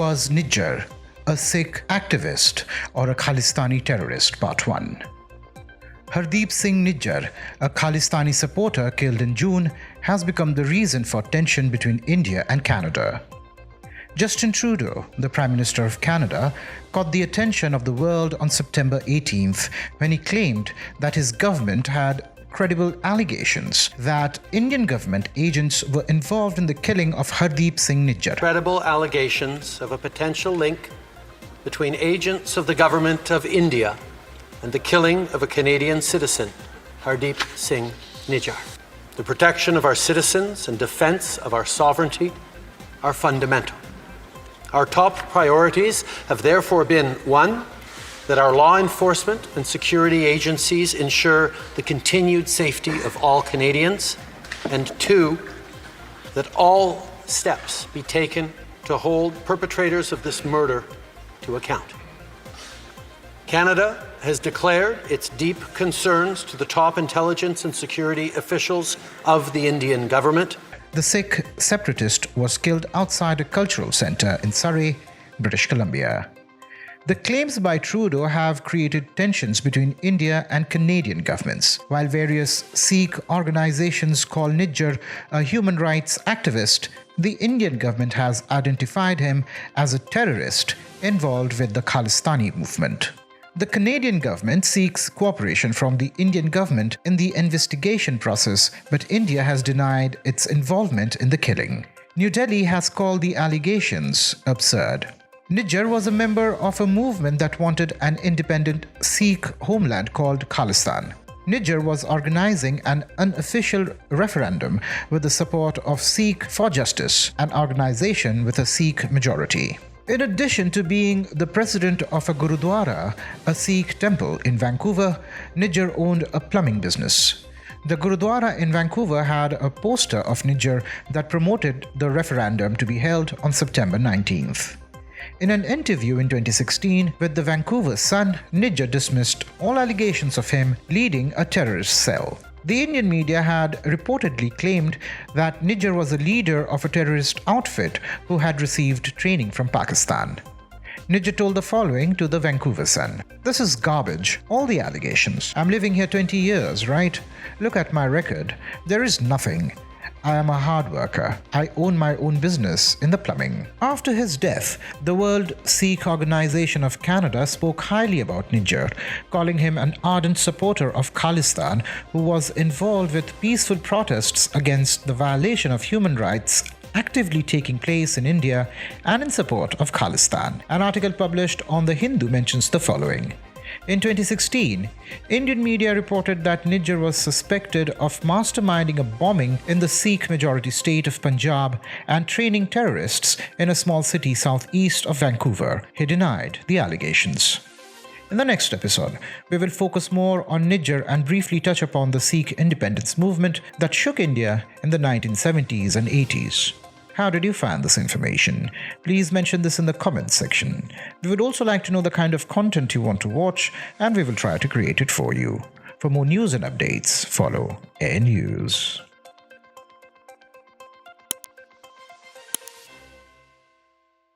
was Nijjar, a Sikh activist or a Khalistani terrorist? Part 1. Hardeep Singh Nijjar, a Khalistani supporter killed in June, has become the reason for tension between India and Canada. Justin Trudeau, the Prime Minister of Canada, caught the attention of the world on September 18th when he claimed that his government had credible allegations that Indian government agents were involved in the killing of Hardeep Singh Nijjar. Credible allegations of a potential link between agents of the government of India and the killing of a Canadian citizen, Hardeep Singh Nijjar. The protection of our citizens and defense of our sovereignty are fundamental. Our top priorities have therefore been: 1, that our law enforcement and security agencies ensure the continued safety of all Canadians, and 2, that all steps be taken to hold perpetrators of this murder to account. Canada has declared its deep concerns to the top intelligence and security officials of the Indian government. The Sikh separatist was killed outside a cultural centre in Surrey, British Columbia. The claims by Trudeau have created tensions between India and Canadian governments. While various Sikh organizations call Nijjar a human rights activist, the Indian government has identified him as a terrorist involved with the Khalistani movement. The Canadian government seeks cooperation from the Indian government in the investigation process, but India has denied its involvement in the killing. New Delhi has called the allegations absurd. Nijjar was a member of a movement that wanted an independent Sikh homeland called Khalistan. Nijjar was organizing an unofficial referendum with the support of Sikh for Justice, an organization with a Sikh majority. In addition to being the president of a Gurudwara, a Sikh temple in Vancouver, Nijjar owned a plumbing business. The Gurudwara in Vancouver had a poster of Nijjar that promoted the referendum to be held on September 19th. In an interview in 2016 with the Vancouver Sun, Nijjar dismissed all allegations of him leading a terrorist cell. The Indian media had reportedly claimed that Nijjar was a leader of a terrorist outfit who had received training from Pakistan. Nijjar told the following to the Vancouver Sun: "This is garbage, all the allegations. I'm living here 20 years, right? Look at my record. There is nothing. I am a hard worker. I own my own business in the plumbing." After his death, the World Sikh Organization of Canada spoke highly about Nijjar, calling him an ardent supporter of Khalistan who was involved with peaceful protests against the violation of human rights actively taking place in India and in support of Khalistan. An article published on The Hindu mentions the following. In 2016, Indian media reported that Nijjar was suspected of masterminding a bombing in the Sikh-majority state of Punjab and training terrorists in a small city southeast of Vancouver. He denied the allegations. In the next episode, we will focus more on Nijjar and briefly touch upon the Sikh independence movement that shook India in the 1970s and 80s. How did you find this information? Please mention this in the comments section. We would also like to know the kind of content you want to watch, and we will try to create it for you. For more news and updates, follow Airr News.